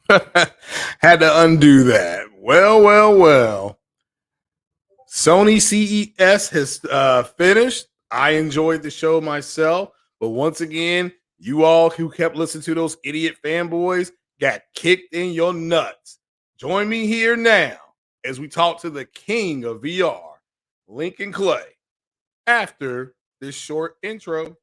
Had to undo that. Well. Sony CES has finished. I enjoyed the show myself, but once again, you all who kept listening to those idiot fanboys got kicked in your nuts. Join me here now as we talk to the king of VR, Lincoln Klay, after this short intro.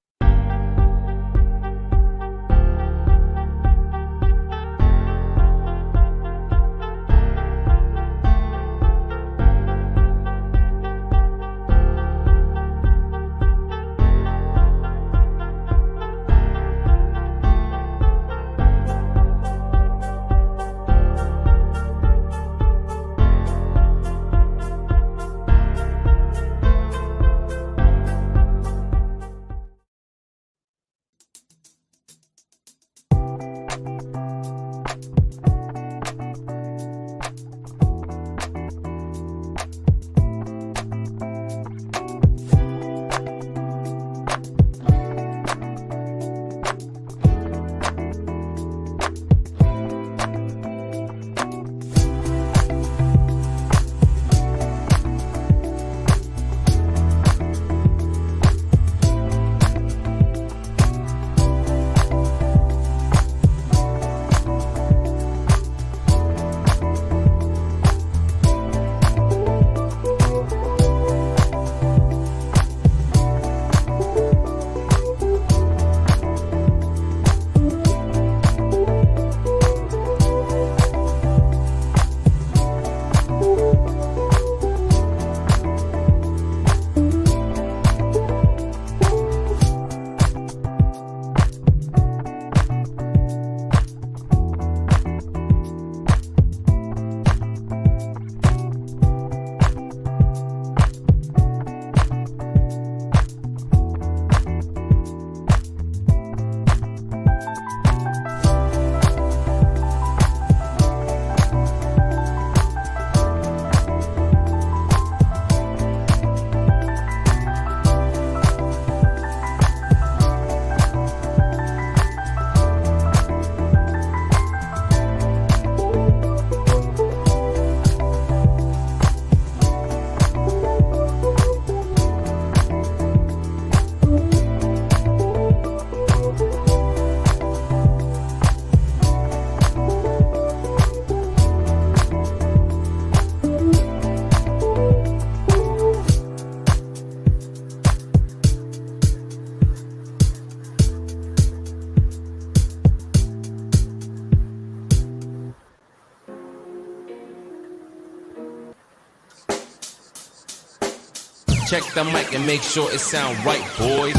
Check the mic and make sure it sound right, boys.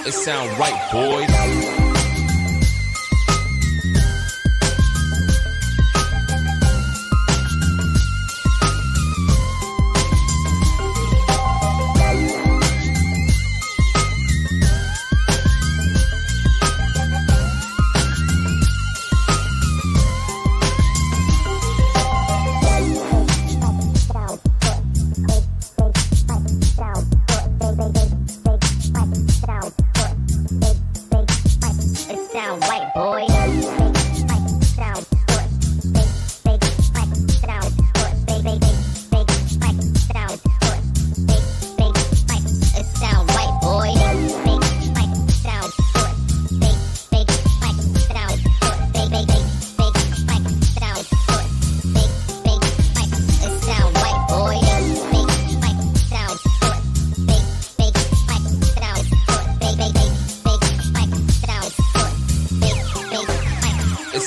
It sound right, boys.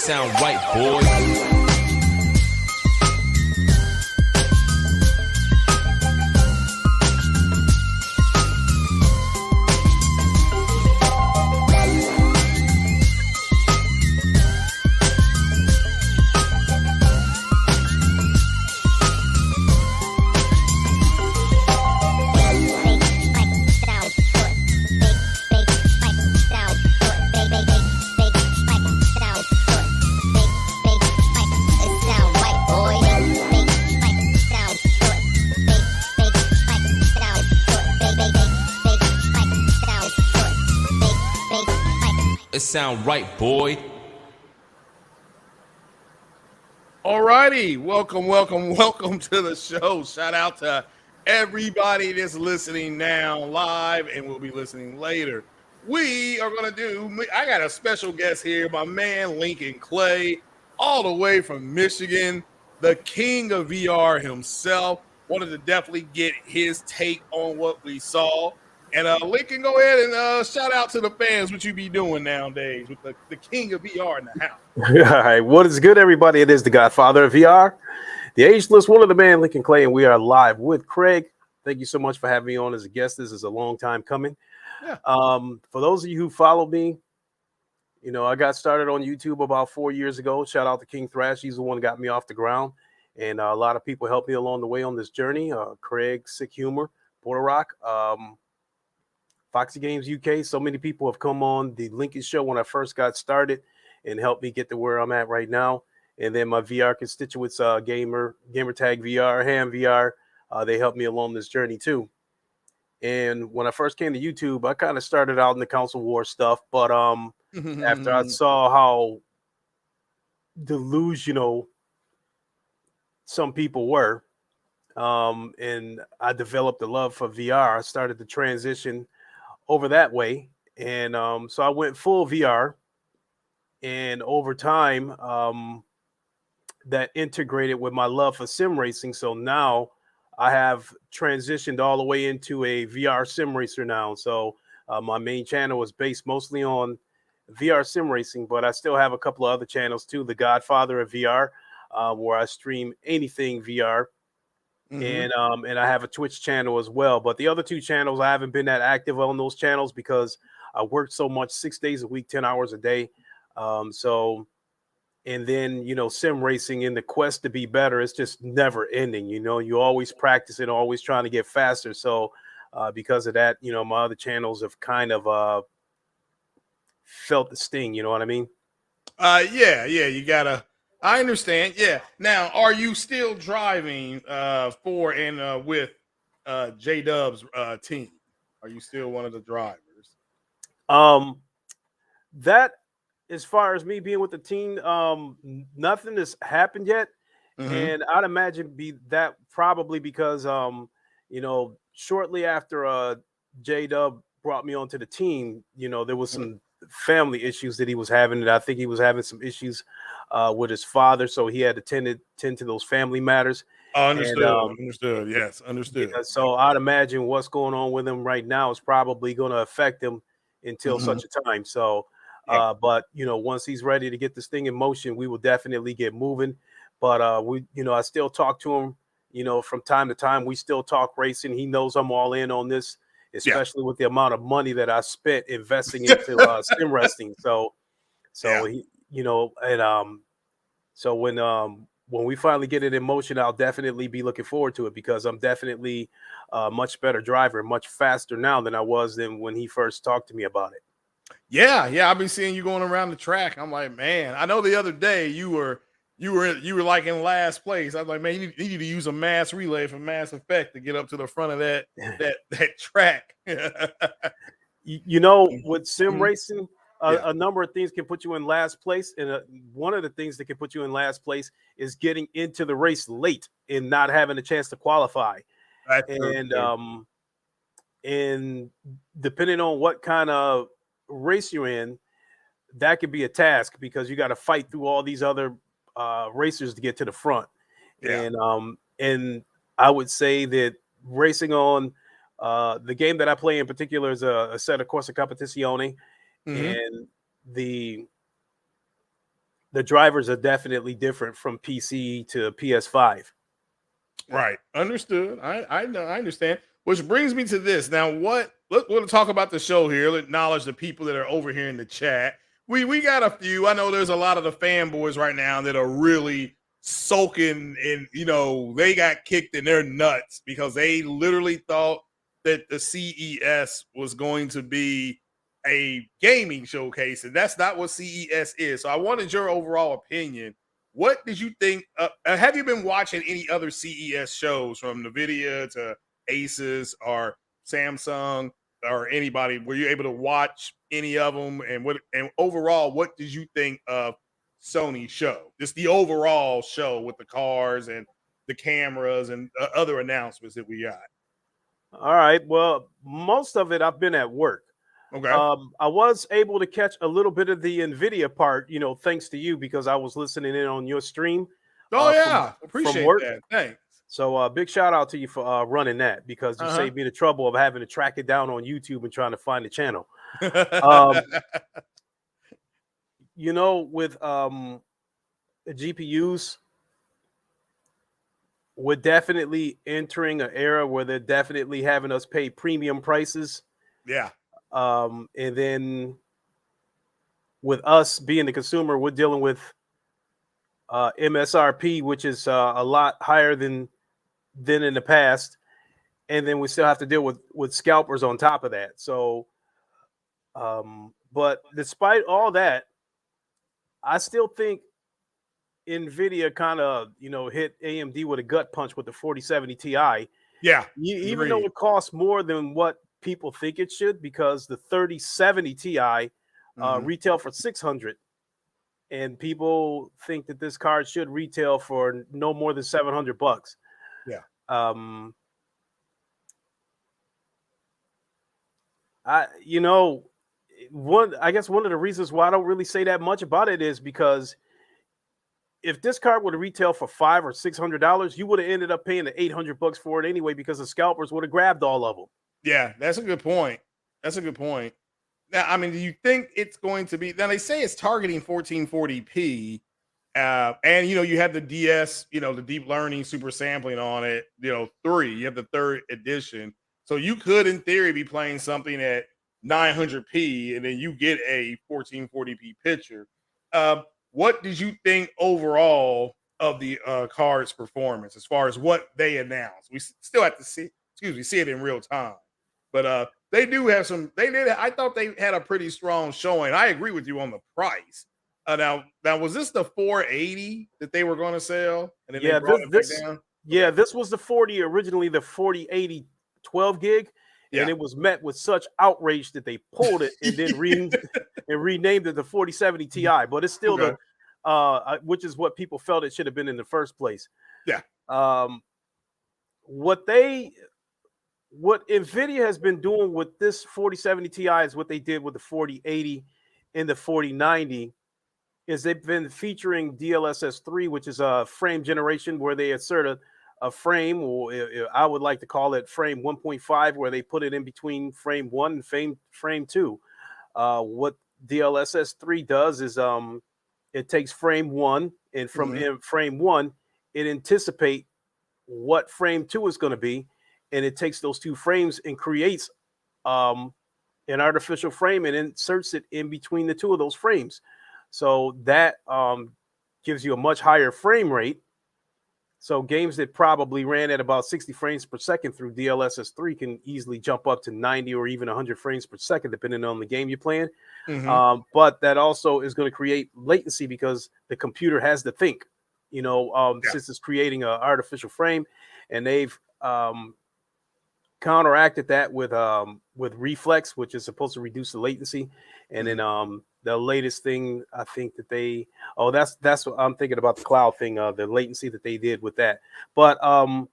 sound right, boy. It sound right, boy. All righty. Welcome to the show. Shout out to everybody that's listening now live and will be listening later. We are going to I got a special guest here, my man Lincoln Klay, all the way from Michigan, the king of VR himself. Wanted to definitely get his take on what we saw. And Lincoln, go ahead and shout out to the fans what you be doing nowadays with the king of VR in the house. All right, what is good, everybody? It is the Godfather of VR, the ageless one of the man, Lincoln Klay, and we are live with Craig. Thank you so much for having me on as a guest. This is a long time coming. Yeah. For those of you who follow me, you know, I got started on YouTube about 4 years ago. Shout out to King Thrash. He's the one that got me off the ground. And a lot of people helped me along the way on this journey. Craig, Sick Humor, Porter Rock, Foxy Games UK. So many people have come on the Lincoln show when I first got started and helped me get to where I'm at right now. And then my VR constituents, Gamertag VR, Ham VR, they helped me along this journey too. And when I first came to YouTube, I kind of started out in the console war stuff, but after I saw how delusional some people were, and I developed a love for VR, I started to transition over that way. And so I went full VR. And over time, that integrated with my love for sim racing. So now I have transitioned all the way into a VR sim racer now. So my main channel is based mostly on VR sim racing, but I still have a couple of other channels too. The Godfather of VR, where I stream anything VR. And I have a Twitch channel as well. But the other two channels, I haven't been that active on those channels because I work so much, 6 days a week, 10 hours a day. And then, you know, sim racing in the quest to be better, it's just never ending. You know, you always practicing, always trying to get faster. So because of that, you know, my other channels have kind of felt the sting. You know what I mean? Yeah, you gotta. I understand. Yeah. Now, are you still driving for and with J Dub's team? Are you still one of the drivers? That, as far as me being with the team, nothing has happened yet. And I'd imagine be that probably because you know, shortly after J Dub brought me onto the team, you know, there was some family issues that he was having, and I think he was having some issues with his father, so he had to tend to those family matters. Understood. And, Understood. Yes, understood. yeah, so I'd imagine what's going on with him right now is probably going to affect him until such a time. So, but you know, once he's ready to get this thing in motion, we will definitely get moving. But we, you know, I still talk to him, you know, from time to time. We still talk racing. He knows I'm all in on this, especially with the amount of money that I spent investing into sim wrestling. So he, you know, and so when we finally get it in motion, I'll definitely be looking forward to it because I'm definitely a much better driver, much faster now than I was then when he first talked to me about it. Yeah, I've been seeing you going around the track. I'm like, man, I know the other day you were like in last place. I was like, man, you need to use a mass relay from Mass Effect to get up to the front of that track. You know, with sim racing, a number of things can put you in last place, and one of the things that can put you in last place is getting into the race late and not having a chance to qualify. And depending on what kind of race you're in, that could be a task because you got to fight through all these other racers to get to the front. And I would say that racing on the game that I play in particular is a set of Corsa Competizione, and the the drivers are definitely different from PC to PS5. Right. Understood. I know. I understand. Which brings me to this. Now, we'll talk about the show here. We'll acknowledge the people that are over here in the chat. We got a few. I know there's a lot of the fanboys right now that are really soaking in, they got kicked in their nuts because they literally thought that the CES was going to be a gaming showcase, and that's not what CES is. So I wanted your overall opinion. What did you think? Have you been watching any other CES shows from NVIDIA to Asus or Samsung or anybody? Were you able to watch any of them? And overall, what did you think of Sony show? Just the overall show with the cars and the cameras and other announcements that we got. All right. Well, most of it I've been at work. Okay. I was able to catch a little bit of the NVIDIA part, thanks to you because I was listening in on your stream. Oh yeah, from appreciate work. that. Thanks. So big shout out to you for running that because you saved me the trouble of having to track it down on YouTube and trying to find the channel. With the GPUs, we're definitely entering an era where they're definitely having us pay premium prices. Yeah. And then with us being the consumer, we're dealing with MSRP, which is a lot higher than in the past. And then we still have to deal with scalpers on top of that. So, but despite all that, I still think NVIDIA kind of, hit AMD with a gut punch with the 4070 Ti. Yeah. Even though it costs more than what people think it should, because the 3070 Ti retail for $600, and people think that this card should retail for no more than $700. Yeah. I guess one of the reasons why I don't really say that much about it is because if this card would have retailed for $500 or $600, you would have ended up paying the $800 for it anyway, because the scalpers would have grabbed all of them. Yeah, that's a good point. Now, I mean, do you think it's going to be? Now they say it's targeting 1440p, and you have the DS, the deep learning super sampling on it. 3. You have the 3rd edition, so you could, in theory, be playing something at 900p, and then you get a 1440p picture. What did you think overall of the card's performance as far as what they announced? We still have to see it in real time. But they do have some. I thought they had a pretty strong showing. I agree with you on the price. Now was this the 480 that they were going to sell? And then they brought it back down? Yeah, this was the 40 originally, the 4080 12 gig, and it was met with such outrage that they pulled it and then renamed it the 4070 Ti. But it's still which is what people felt it should have been in the first place. Yeah. What NVIDIA has been doing with this 4070 Ti is what they did with the 4080 and the 4090, is they've been featuring DLSS 3, which is a frame generation where they insert a frame, or I would like to call it frame 1.5, where they put it in between frame 1 and frame 2. What DLSS 3 does is it takes frame 1, and from frame 1, it anticipates what frame 2 is going to be. And it takes those 2 frames and creates an artificial frame and inserts it in between the 2 of those frames. So that gives you a much higher frame rate. So games that probably ran at about 60 frames per second through DLSS 3 can easily jump up to 90 or even 100 frames per second, depending on the game you're playing. But that also is going to create latency because the computer has to think, since it's creating an artificial frame. And they've counteracted that with reflex, which is supposed to reduce the latency. And then the latest thing I think that that's what I'm thinking about, the cloud thing, the latency that they did with that. But I'm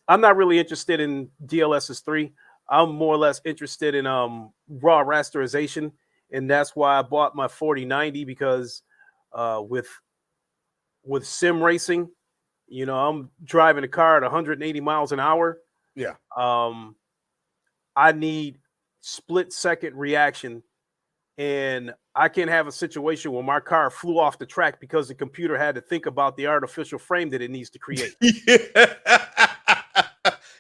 not really interested in DLSS 3. I'm more or less interested in raw rasterization, and that's why I bought my 4090, because with sim racing, I'm driving a car at 180 miles an hour. Yeah. I need split second reaction, and I can have a situation where my car flew off the track because the computer had to think about the artificial frame that it needs to create.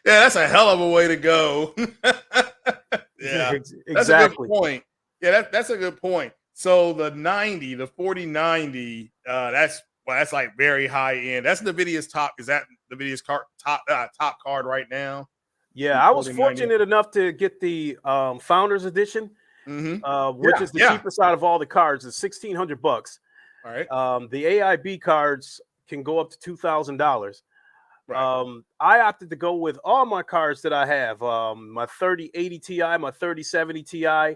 Yeah, that's a hell of a way to go. Yeah, that's a good Exactly. point. Yeah, that's a good point. So the 90, the 4090, that's like very high end. That's NVIDIA's top. Is that NVIDIA's top card right now? Yeah, The I was 4090. fortunate enough to get the Founders Edition, Mm-hmm. which Yeah, is the yeah. cheapest out of all the cards. It's $1,600. All right. The AIB cards can go up to $2,000. Right. I opted to go with all my cards that I have. My 3080 Ti, my 3070 Ti,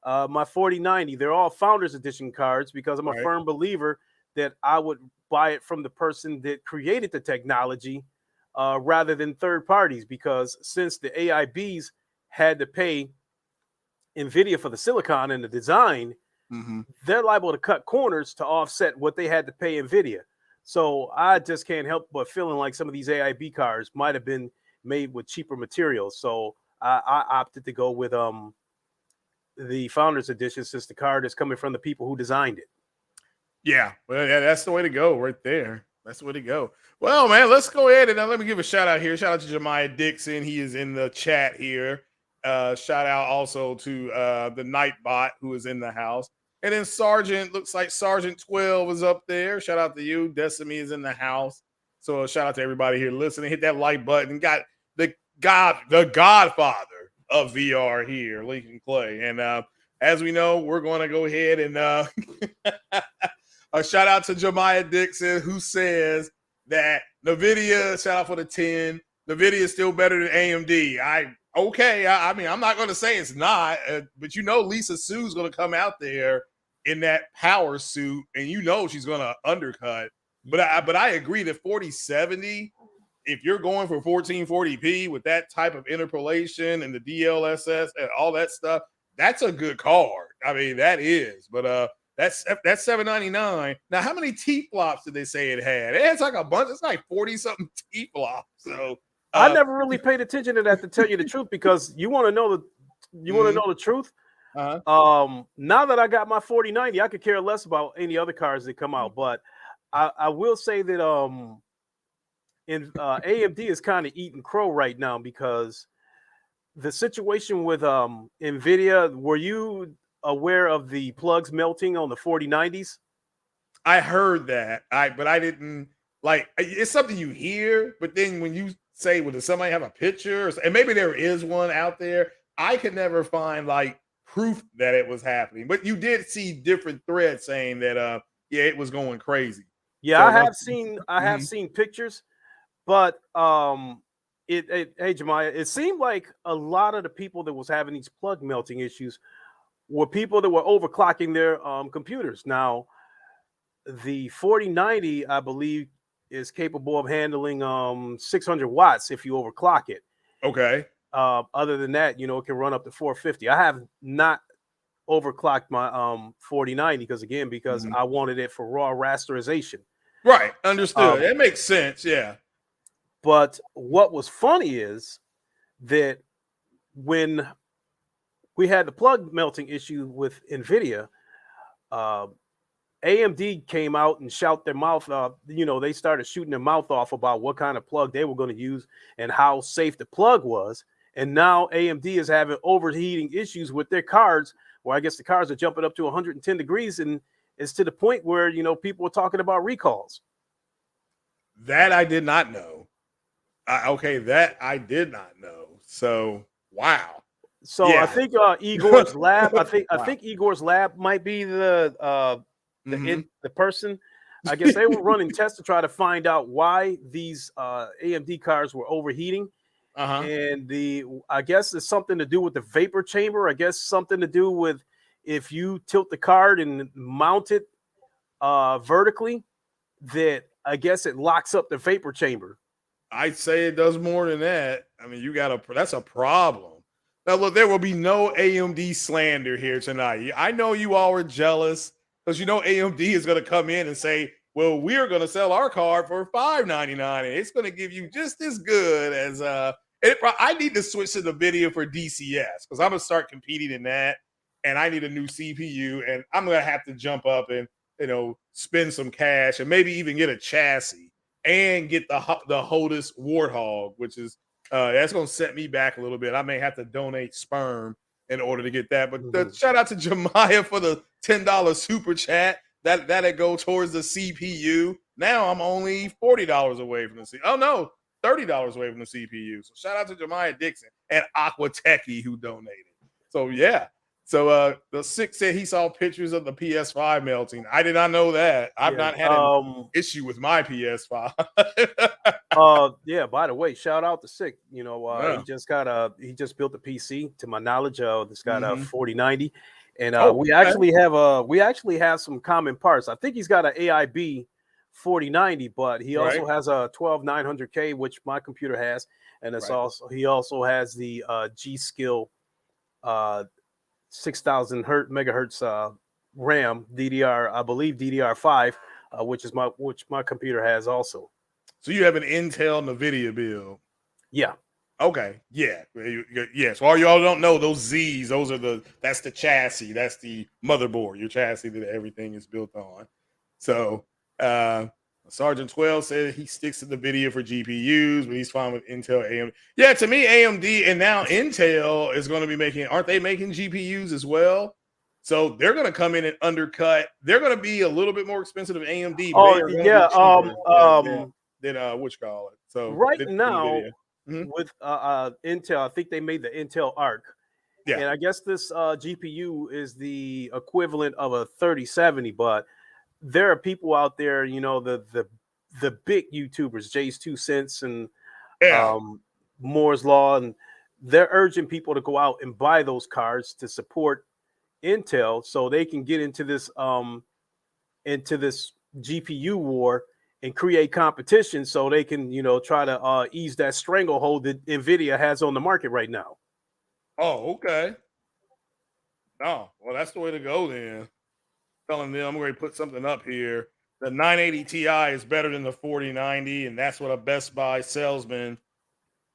my 4090. They're all Founders Edition cards because I'm a Right. firm believer that I would buy it from the person that created the technology rather than third parties. Because since the AIBs had to pay NVIDIA for the silicon and the design, Mm-hmm. they're liable to cut corners to offset what they had to pay NVIDIA. So I just can't help but feeling like some of these AIB cars might have been made with cheaper materials. So I opted to go with the Founders Edition since the card is coming from the people who designed it. Yeah, well, yeah, that's the way to go right there. That's the way to go. Well, man, let's go ahead and let me give a shout out here. Shout out to Jemiah Dixon. He is in the chat here. Shout out also to the Nightbot who is in the house. And then Sergeant, looks like Sergeant 12 is up there. Shout out to you. Decimy is in the house. So shout out to everybody here listening. Hit that like button. Got the godfather of VR here, Lincoln Klay. And as we know, we're going to go ahead and a shout out to Jemiah Dixon, who says that NVIDIA, shout out for the 10, NVIDIA is still better than AMD. I mean, I'm not going to say it's not, but Lisa Sue's going to come out there in that power suit, and she's going to undercut. But I agree that 4070, if you're going for 1440p with that type of interpolation and the DLSS and all that stuff, that's a good card. I mean, that is. But that's $799. Now, how many T flops did they say it had? It's like a bunch. It's like 40 something T flops. So I never really paid attention to that, to tell you the truth, because you want to know the truth. Uh-huh. Now that I got my 4090, I could care less about any other cars that come out. But I will say that AMD is kind of eating crow right now because the situation with NVIDIA. Were you aware of the plugs melting on the 4090s? I heard that. But I didn't it's something you hear, but then when you say, well, does somebody have a picture? And maybe there is one out there. I could never find proof that it was happening. But you did see different threads saying that it was going crazy. Yeah, So I have seen pictures, but hey Jemiah, it seemed like a lot of the people that was having these plug melting issues were people that were overclocking their computers. Now, the 4090, I believe, is capable of handling 600 watts if you overclock it. Okay. Other than that, it can run up to 450. I have not overclocked my 4090 because I wanted it for raw rasterization. Right. Understood. That makes sense. Yeah. But what was funny is that when we had the plug melting issue with NVIDIA, AMD came out and shout their mouth off. They started shooting their mouth off about what kind of plug they were going to use and how safe the plug was. And now AMD is having overheating issues with their cards, where I guess the cards are jumping up to 110 degrees, and it's to the point where people are talking about recalls. That I did not know. That I did not know. So wow. So yeah. I think Igor's lab. I think Igor's lab might be the person. I guess they were running tests to try to find out why these AMD cards were overheating. And I guess it's something to do with the vapor chamber. I guess something to do with if you tilt the card and mount it vertically, that I guess it locks up the vapor chamber. I'd say it does more than that. I mean, that's a problem. Now, look, there will be no AMD slander here tonight. I know you all were jealous because AMD is going to come in and say, well, we're going to sell our card for $599 and it's going to give you just as good as I need to switch to the video for DCS because I'm going to start competing in that. and I need a new CPU, and I'm gonna have to jump up and spend some cash and maybe even get a chassis and get the Hodis Warthog, which is that's gonna set me back a little bit. I may have to donate sperm in order to get that. But shout out to Jemiah for the $10 super chat. That'd go towards the CPU. Now I'm only $40 away from the CPU. Oh no, $30 away from the CPU. So shout out to Jemiah Dixon and Aqua Techie who donated. So yeah. So the Sick said he saw pictures of the PS5 melting. I did not know that. I've not had an issue with my PS5. Yeah, by the way, shout out to Sick. He just built a PC, to my knowledge. It's got a 4090. And we actually have some common parts. I think he's got an AIB 4090, but he also has a 12900K, which my computer has, and he also has the G Skill 6000 megahertz RAM DDR, I believe DDR5, which my computer has also. So you have an Intel NVIDIA build? Yeah. Okay. Yeah. Yes. So all y'all don't know, those Z's, that's the chassis, that's the motherboard, your chassis that everything is built on. So Sergeant 12 said he sticks to the NVIDIA for GPUs, but he's fine with Intel, AMD. Yeah, to me, AMD and now Intel is going to be aren't they making GPUs as well? So they're going to come in and undercut. They're going to be a little bit more expensive than AMD. Oh yeah. Than what you call it. So right now with Intel, I think they made the Intel Arc. Yeah. And I guess this GPU is the equivalent of a 3070, but there are people out there, the big YouTubers, Jay's 2 Cents and Moore's Law, and they're urging people to go out and buy those cards to support Intel so they can get into this GPU war and create competition so they can, try to ease that stranglehold that NVIDIA has on the market right now. Oh, okay. Oh, well, that's the way to go then. Telling them I'm going to put something up here. The 980 Ti is better than the 4090, and that's what a Best Buy salesman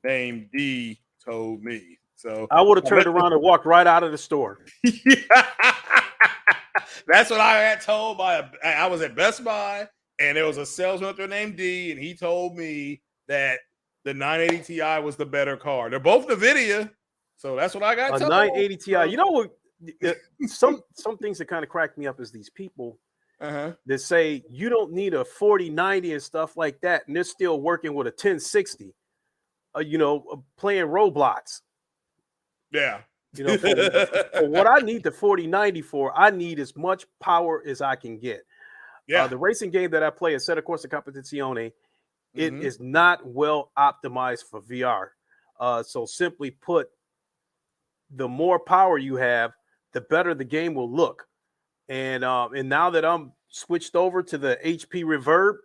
named D told me. So I would have turned around and walked right out of the store. That's what I got told I was at Best Buy, and there was a salesman up there named D, and he told me that the 980 Ti was the better car. They're both NVIDIA, so that's what I got told. 980 Ti. You know what? Some things that kind of crack me up is these people that say you don't need a 4090 and stuff like that, and they're still working with a 1060. Playing Roblox. Yeah. For what I need the 4090 for, I need as much power as I can get. Yeah. The racing game that I play, Assetto Corsa Competizione, it is not well optimized for VR. So simply put, the more power you have, the better the game will look. And now that I'm switched over to the HP Reverb,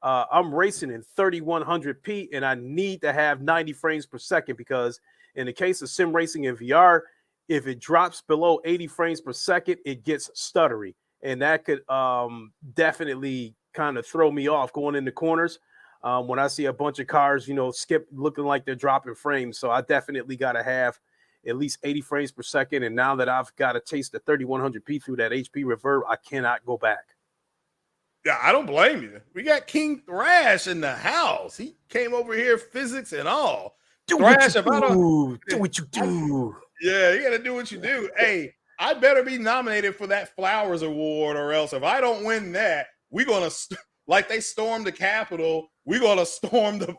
I'm racing in 3100p, and I need to have 90 frames per second because in the case of sim racing in VR, if it drops below 80 frames per second, it gets stuttery. And that could definitely kind of throw me off going into corners when I see a bunch of cars, skip looking like they're dropping frames. So I definitely got to have at least 80 frames per second. And now that I've got to taste the 3100p through that HP Reverb, I cannot go back. Yeah, I don't blame you. We got King Thrash in the house. He came over here, physics and all. Do Thrash, what you do. Yeah, you got to do what you do. Hey, I better be nominated for that Flowers Award, or else if I don't win that, we're going to, like they stormed the Capitol, we're going to storm the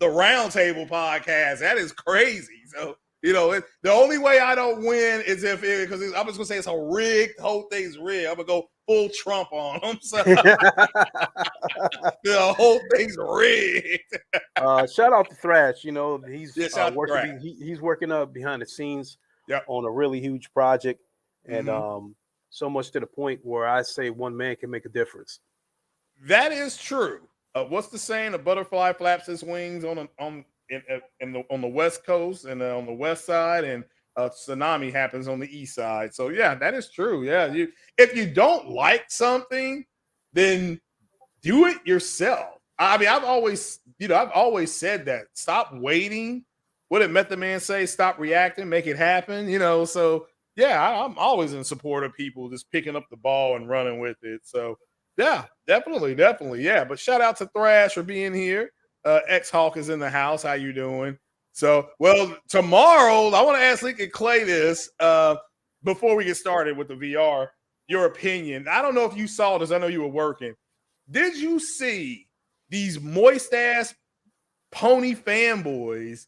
Roundtable podcast. That is crazy. So, the only way I don't win is because I'm just going to say it's a rigged, the whole thing's rigged. I'm going to go full Trump on them. So, the whole thing's rigged. Shout out to Thrash. He's working. He's working up behind the scenes on a really huge project, and so much to the point where I say one man can make a difference. That is true. What's the saying? A butterfly flaps its wings on the West Coast and on the West Side, and a tsunami happens on the East Side. So yeah, that is true. Yeah, if you don't like something, then do it yourself. I mean, I've always said that. Stop waiting. What did Method Man say? Stop reacting, make it happen. So I'm always in support of people just picking up the ball and running with it. So yeah, definitely, yeah. But shout out to Thrash for being here. X Hawk is in the house. How you doing? So well, tomorrow I want to ask Lincoln Clay this before we get started with the VR. Your opinion. I don't know if you saw this. I know you were working. Did you see these moist ass pony fanboys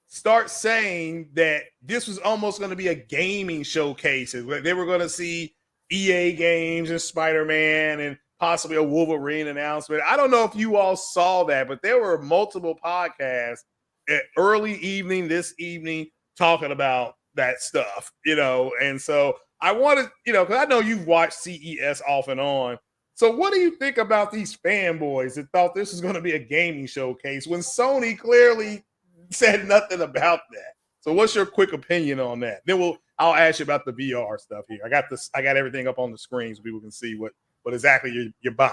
start saying that this was almost going to be a gaming showcase? They were going to see EA games and Spider-Man and possibly a Wolverine announcement. I don't know if you all saw that, but there were multiple podcasts at early evening this evening talking about that stuff, and so I wanted, because I know you've watched CES off and on. So what do you think about these fanboys that thought this was going to be a gaming showcase when Sony clearly said nothing about that? So what's your quick opinion on that? Then I'll ask you about the VR stuff here. I got everything up on the screen so people can see what exactly you're buying.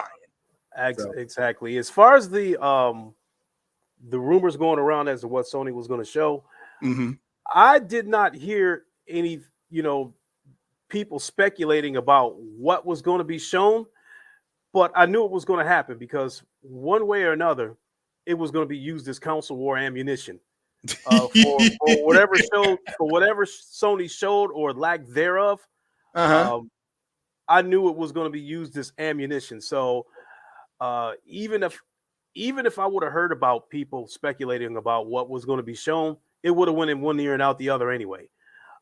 Exactly. As far as the rumors going around as to what Sony was going to show, I did not hear any, people speculating about what was going to be shown. But I knew it was going to happen because one way or another, it was going to be used as console war ammunition for whatever Sony showed or lack thereof. I knew it was going to be used as ammunition. So even if I would have heard about people speculating about what was going to be shown, it would have went in one ear and out the other anyway.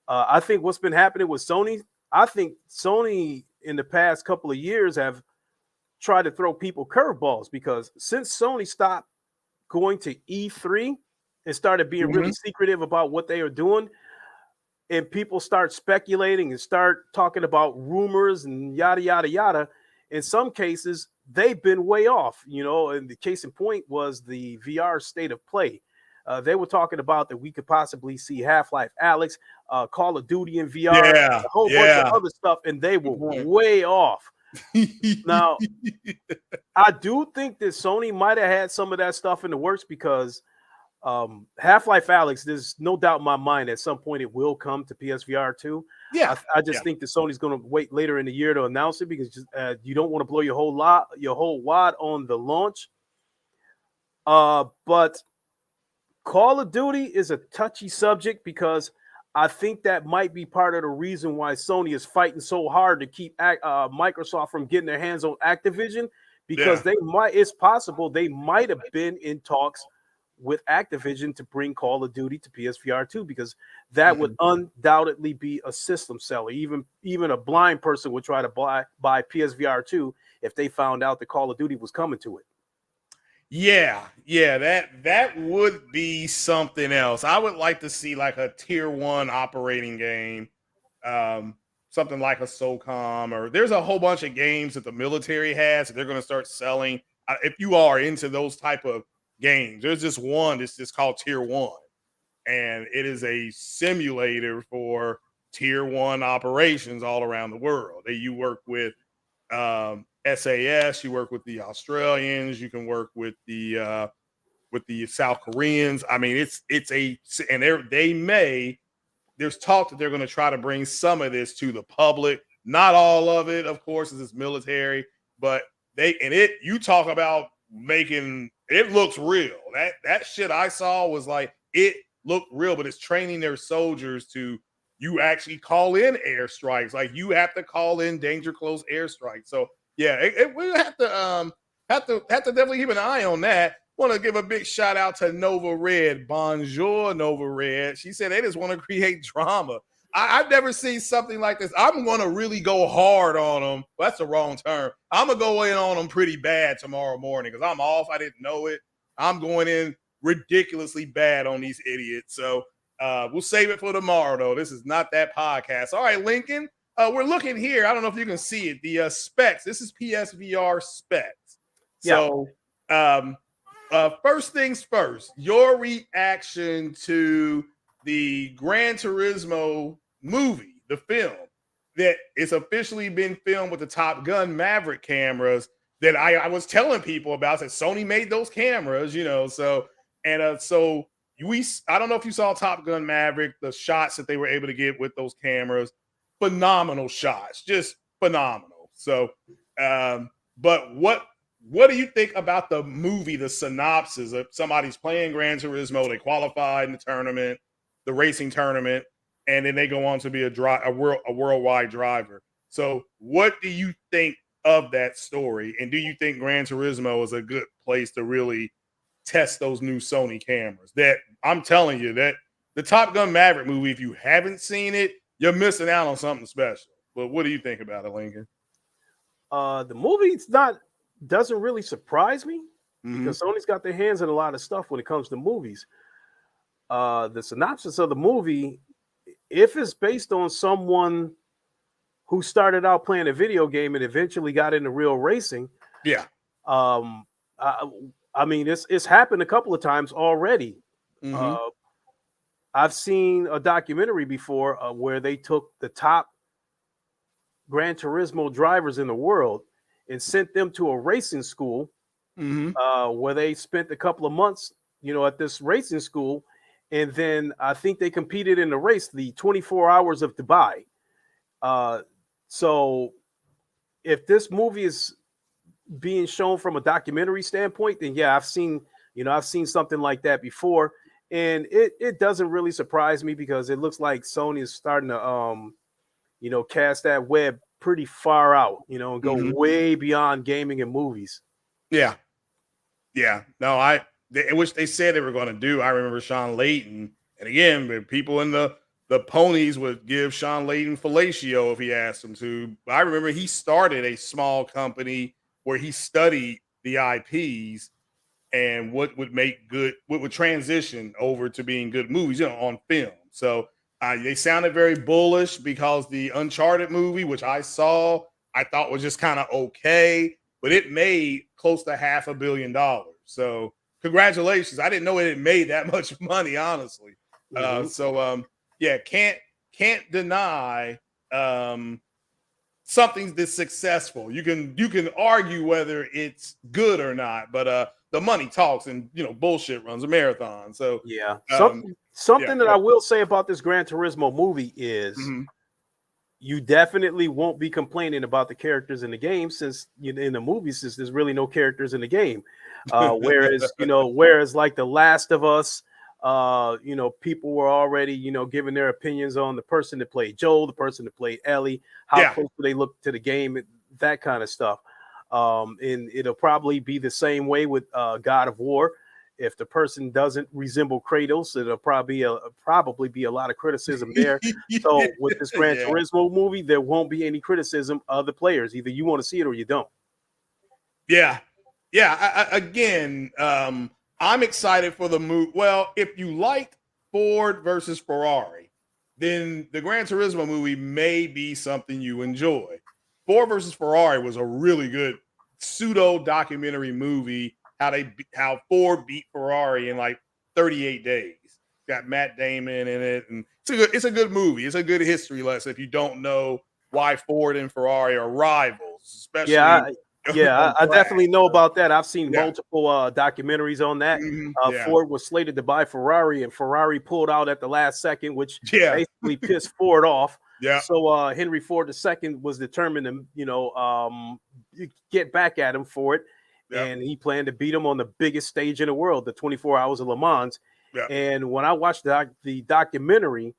I think what's been happening with Sony, I think Sony in the past couple of years have try to throw people curveballs, because since Sony stopped going to E3 and started being really secretive about what they are doing, and people start speculating and start talking about rumors and yada yada yada, in some cases they've been way off, and the case in point was the VR state of play. They were talking about that we could possibly see Half-Life Alyx, Call of Duty in VR, a whole bunch of other stuff, and they were way off. Now, I do think that Sony might have had some of that stuff in the works, because Half-Life Alyx, there's no doubt in my mind at some point it will come to PSVR 2. I just think that Sony's going to wait later in the year to announce it, because you don't want to blow your whole wad on the launch. But Call of Duty is a touchy subject, because I think that might be part of the reason why Sony is fighting so hard to keep Microsoft from getting their hands on Activision, because it's possible they might have been in talks with Activision to bring Call of Duty to PSVR 2, because that would undoubtedly be a system seller. Even a blind person would try to buy PSVR 2 if they found out that Call of Duty was coming to it. Yeah, that would be something else. I would like to see like a tier 1 operating game, something like a SOCOM, or there's a whole bunch of games that the military has that they're going to start selling. If you are into those type of games, there's this one that's just called Tier 1, and it is a simulator for tier 1 operations all around the world. You work with SAS, you work with the Australians, you can work with the South Koreans. I mean, there's talk that they're going to try to bring some of this to the public. Not all of it, of course, is military, but you talk about making it looks real. That shit I saw was like, it looked real, but it's training their soldiers to, you actually call in airstrikes. Like, you have to call in danger close airstrikes. So yeah, we'll have to definitely keep an eye on that. Want to give a big shout out to Nova Red. Bonjour, Nova Red. She said they just want to create drama. I've never seen something like this. I'm going to really go hard on them. Well, that's the wrong term. I'm going to go in on them pretty bad tomorrow morning because I'm off. I didn't know it. I'm going in ridiculously bad on these idiots. So we'll save it for tomorrow, though. This is not that podcast. All right, Lincoln. We're looking here. I don't know if you can see it. The specs. This is PSVR specs. So first things first, your reaction to the Gran Turismo movie, the film, that it's officially been filmed with the Top Gun Maverick cameras that I was telling people about. That Sony made those cameras, so I don't know if you saw Top Gun Maverick, the shots that they were able to get with those cameras. phenomenal shots, just phenomenal. So, but what do you think about the movie, the synopsis of somebody's playing Gran Turismo, they qualified in the tournament, the racing tournament, and then they go on to be a worldwide driver. So, what do you think of that story? And do you think Gran Turismo is a good place to really test those new Sony cameras? That I'm telling you that the Top Gun Maverick movie, if you haven't seen it, you're missing out on something special. But what do you think about it, Lincoln? The movie doesn't really surprise me because Sony's got their hands in a lot of stuff when it comes to movies. The synopsis of the movie, if it's based on someone who started out playing a video game and eventually got into real racing, yeah, I mean, it's happened a couple of times already. I've seen a documentary before where they took the top Gran Turismo drivers in the world and sent them to a racing school where they spent a couple of months, at this racing school. And then I think they competed in the race, the 24 hours of Dubai. So if this movie is being shown from a documentary standpoint, then yeah, I've seen something like that before. And it doesn't really surprise me because it looks like Sony is starting to, cast that web pretty far out, and go way beyond gaming and movies. Yeah. No, which they said they were going to do. I remember Sean Layton, and again, people in the ponies would give Sean Layton fellatio if he asked them to. But I remember he started a small company where he studied the IPs and what would transition over to being good movies, on film. So they sounded very bullish because the Uncharted movie, which I saw, I thought was just kind of okay, but it made close to $500 million. So congratulations. I didn't know it had made that much money, honestly. Yeah, can't deny something's this successful. You can argue whether it's good or not, but the money talks, and bullshit runs a marathon. So yeah, something that I will say about this Gran Turismo movie is you definitely won't be complaining about the characters in the game since in the movie, since there's really no characters in the game. Whereas like The Last of Us, people were already, giving their opinions on the person that played Joel, the person that played Ellie, how close they look to the game, that kind of stuff. And it'll probably be the same way with God of War. If the person doesn't resemble Kratos, it'll probably be a lot of criticism there. So with this Gran Turismo movie, there won't be any criticism of the players. Either you want to see it or you don't. Yeah. Again, I'm excited for the movie. Well, if you liked Ford versus Ferrari, then the Gran Turismo movie may be something you enjoy. Ford versus Ferrari was a really good pseudo documentary movie. How Ford beat Ferrari in like 38 days. Got Matt Damon in it, and it's a good movie. It's a good history lesson if you don't know why Ford and Ferrari are rivals, especially. I definitely know about that. I've seen multiple documentaries on that. Ford was slated to buy Ferrari, and Ferrari pulled out at the last second, which basically pissed Ford off. Yeah. So Henry Ford II was determined to, get back at him for it. And he planned to beat him on the biggest stage in the world, the 24 Hours of Le Mans. And when I watched the documentary,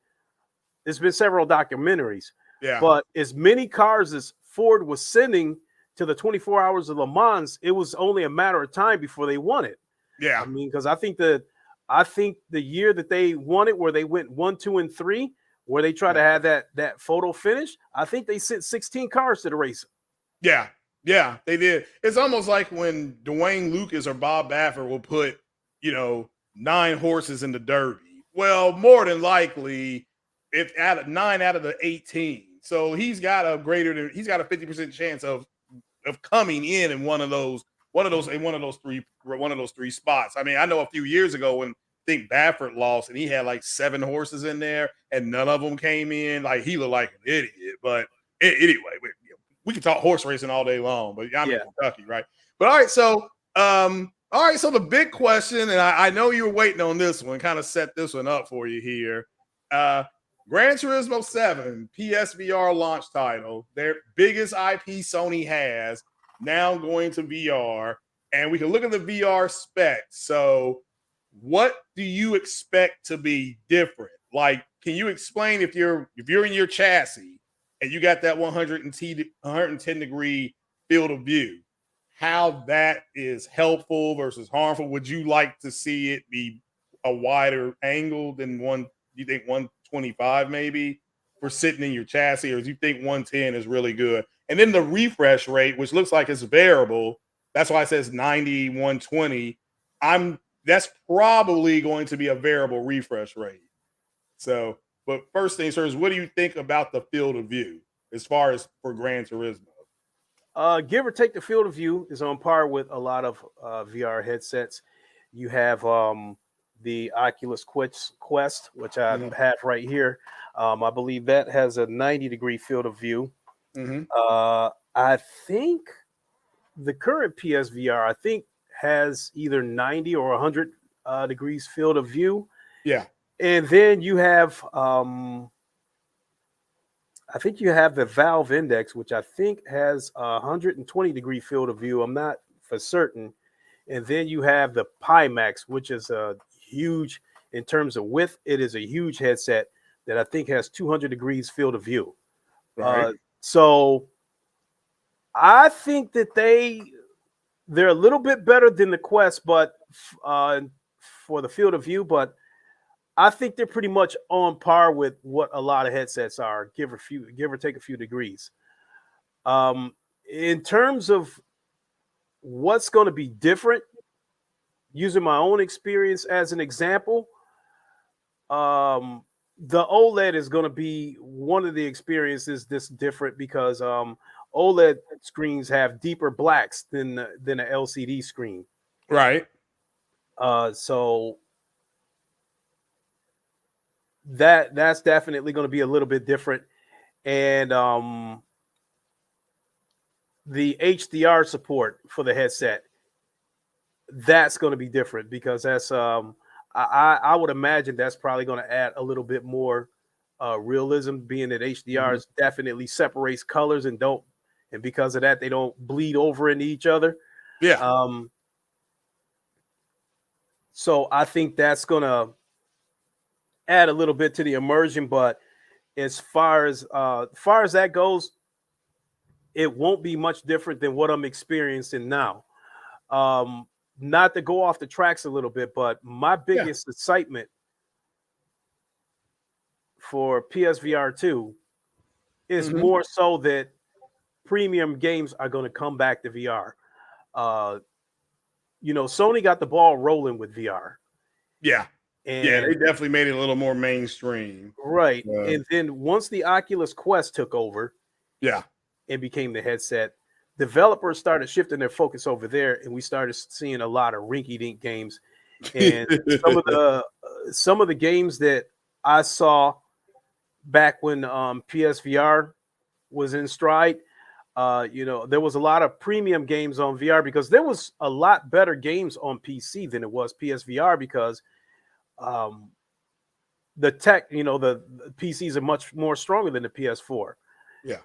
there's been several documentaries. But as many cars as Ford was sending to the 24 Hours of Le Mans, it was only a matter of time before they won it. I mean, because I think the year that they won it, where they went 1, 2, and 3, where they try to have that photo finish, I think they sent 16 cars to the race. Yeah, they did. It's almost like when Dwayne Lucas or Bob Baffert will put, 9 horses in the Derby. Well, more than likely, if 9 out of the 18. So he's got a 50% chance of coming in one of those three spots. I mean, I know a few years ago when I think Baffert lost and he had like 7 horses in there and none of them came in. Like, he looked like an idiot. But anyway, we can talk horse racing all day long, but I'm in Kentucky, right? But all right, so the big question, and I know you were waiting on this one, kind of set this one up for you here. Gran Turismo 7, PSVR launch title, their biggest IP Sony has, now going to VR. And we can look at the VR specs. So, what do you expect to be different? Like, can you explain if you're in your chassis and you got that 110 degree field of view, how that is helpful versus harmful? Would you like to see it be a wider angle than one? You think 125 maybe for sitting in your chassis, or do you think 110 is really good? And then the refresh rate, which looks like it's variable, that's why it says 90, 120. That's probably going to be a variable refresh rate. So, but first things first, what do you think about the field of view as far as for Gran Turismo? Give or take, the field of view is on par with a lot of VR headsets. You have the Oculus Quest, which I have right here. I believe that has a 90-degree field of view. I think the current PSVR, has either 90 or 100 degrees field of view. Yeah. And then you have, I think you have the Valve Index, which I think has a 120-degree field of view. I'm not for certain. And then you have the Pimax, which is a huge, in terms of width, it is a huge headset that I think has 200 degrees field of view. Right. So I think that they're a little bit better than the Quest, but for the field of view, but I think they're pretty much on par with what a lot of headsets are, give or take a few degrees. In terms of what's going to be different, using my own experience as an example, the OLED is going to be one of the experiences that's different because OLED screens have deeper blacks than an LCD screen. Right. So that's definitely going to be a little bit different. And the HDR support for the headset, that's going to be different because that's I would imagine that's probably going to add a little bit more realism, being that HDR definitely separates colors and because of that they don't bleed over into each other. Yeah. So I think that's going to add a little bit to the immersion, but as far as that goes, it won't be much different than what I'm experiencing now. Not to go off the tracks a little bit, but my biggest excitement for PSVR 2 is more so that premium games are going to come back to VR. Sony got the ball rolling with VR. Yeah. And they definitely made it a little more mainstream. Right. And then once the Oculus Quest took over and became the headset, developers started shifting their focus over there, and we started seeing a lot of rinky-dink games. And some of the games that I saw back when PSVR was in stride, there was a lot of premium games on VR because there was a lot better games on PC than it was PSVR because the tech, the PCs are much more stronger than the PS4. Yeah.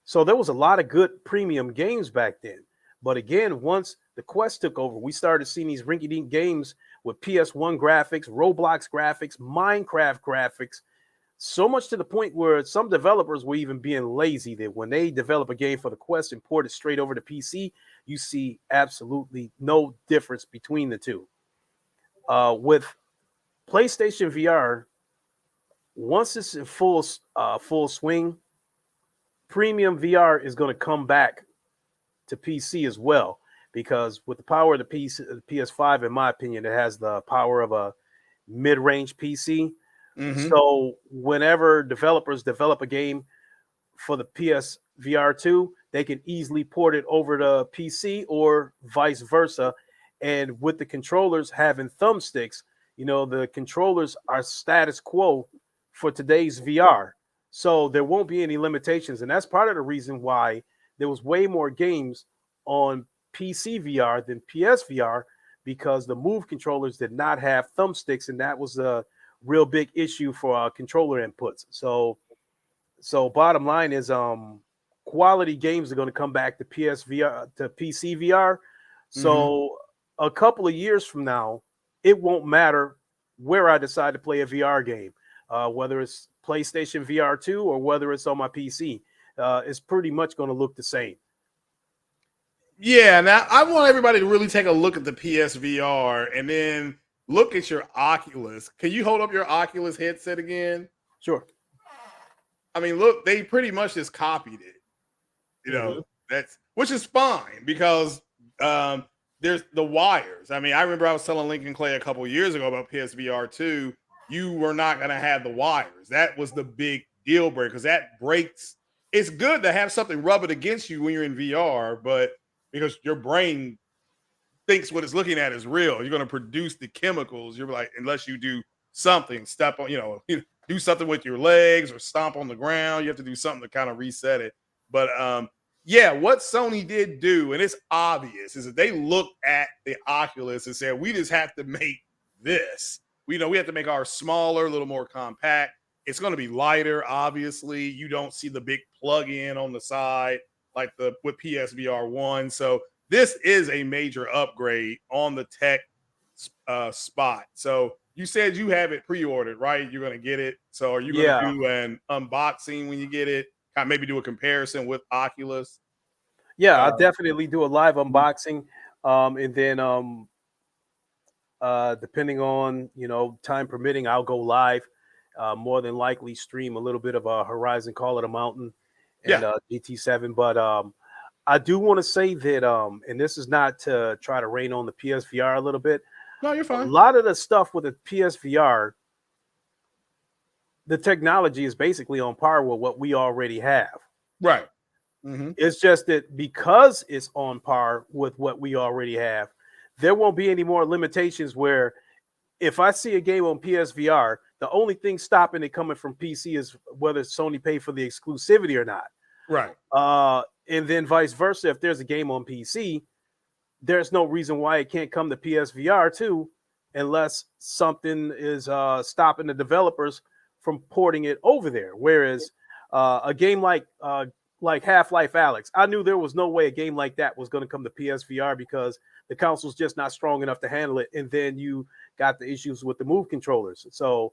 So there was a lot of good premium games back then. But again, once the Quest took over, we started seeing these rinky-dink games with PS1 graphics, Roblox graphics, Minecraft graphics, so much to the point where some developers were even being lazy that when they develop a game for the Quest and port it straight over to PC, you see absolutely no difference between the two. With PlayStation VR, once it's in full swing, premium VR is going to come back to PC as well, because with the power of the PS5, in my opinion, it has the power of a mid-range PC. So whenever developers develop a game for the PSVR 2, they can easily port it over to PC or vice versa. And with the controllers having thumbsticks, the controllers are status quo for today's VR. So there won't be any limitations. And that's part of the reason why there was way more games on PC VR than PSVR, because the Move controllers did not have thumbsticks. And that was the real big issue for controller inputs. So bottom line is quality games are going to come back to PSVR to PC VR. So a couple of years from now, it won't matter where I decide to play a VR game, whether it's PlayStation VR 2 or whether it's on my PC. It's pretty much going to look the same. Yeah, now I want everybody to really take a look at the PSVR and then look at your Oculus. Can you hold up your Oculus headset again? Sure. I mean, look, they pretty much just copied it. You know, that's which is fine because there's the wires. I mean, I remember I was telling Lincoln Klay a couple years ago about PSVR 2. You were not going to have the wires. That was the big deal breaker because that breaks. It's good to have something rub it against you when you're in VR, but because your brain thinks what it's looking at is real, you're going to produce the chemicals. You're like, unless you do something, step on, do something with your legs or stomp on the ground. You have to do something to kind of reset it. But yeah, what Sony did do, and it's obvious, is that they looked at the Oculus and said, we just have to make this. We have to make ours smaller, a little more compact. It's going to be lighter, obviously. You don't see the big plug-in on the side like with PSVR 1. So this is a major upgrade on the tech spot. So you said you have it pre-ordered, right? You're going to get it. So are you going to do an unboxing when you get it? Kind of maybe do a comparison with Oculus? Yeah, I'll definitely do a live unboxing. And then depending on, time permitting, I'll go live. More than likely stream a little bit of a Horizon Call of the Mountain and GT7. But I do want to say that, and this is not to try to rain on the PSVR a little bit. No, you're fine. A lot of the stuff with the PSVR, the technology is basically on par with what we already have. Right. It's just that because it's on par with what we already have, there won't be any more limitations where if I see a game on PSVR, the only thing stopping it coming from PC is whether Sony paid for the exclusivity or not. Right. And then vice versa. If there's a game on PC, there's no reason why it can't come to PSVR too, unless something is stopping the developers from porting it over there. Whereas a game like Half-Life Alyx, I knew there was no way a game like that was going to come to PSVR because the console's just not strong enough to handle it. And then you got the issues with the Move controllers. So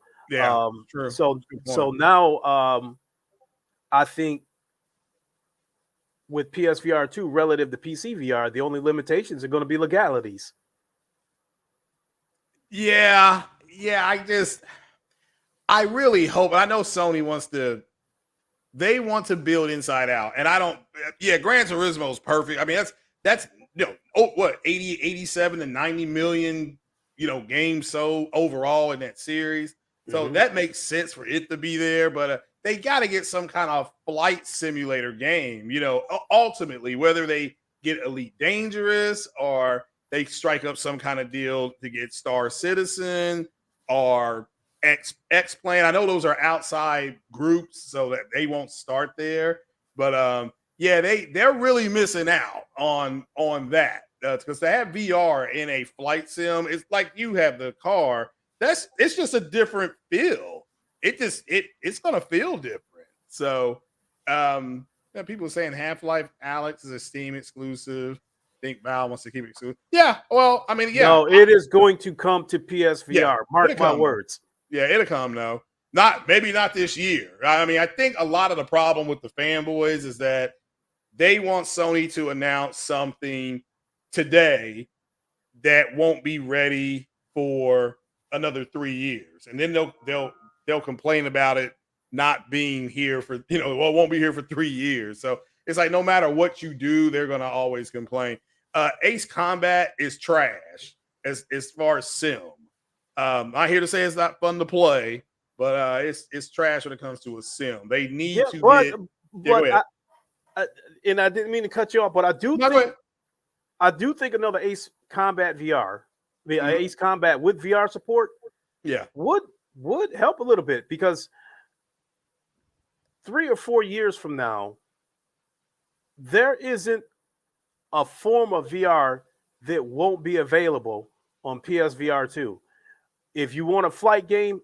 true. So now I think with PSVR 2 relative to PC VR, the only limitations are going to be legalities. Yeah. I really hope. I know Sony they want to build Inside Out, and I don't. Yeah, Gran Turismo is perfect. I mean, that's 80, 87 to 90 million, games sold overall in that series. So that makes sense for it to be there, but they got to get some kind of flight simulator game, ultimately, whether they get Elite Dangerous or they strike up some kind of deal to get Star Citizen or X-Plane. I know those are outside groups, so that they won't start there. But they're really missing out on that because to have VR in a flight sim, it's like you have the car. It's just a different feel. It's gonna feel different. So people are saying Half-Life Alyx is a Steam exclusive. I think Valve wants to keep it exclusive. Yeah, well, I mean, no, it is going to come to PSVR. Mark my words. Yeah, it'll come though. Maybe not this year. I mean, I think a lot of the problem with the fanboys is that they want Sony to announce something today that won't be ready for another 3 years, and then they'll complain about it not being here for it won't be here for 3 years. So it's like no matter what you do, they're gonna always complain. Ace Combat is trash as far as sim. I'm here to say it's not fun to play, but it's trash when it comes to a sim. They need to get. But and I didn't mean to cut you off, but I do think another Ace Combat VR, Ace Combat with VR support, would help a little bit because 3 or 4 years from now, there isn't a form of VR that won't be available on PSVR 2. If you want a flight game,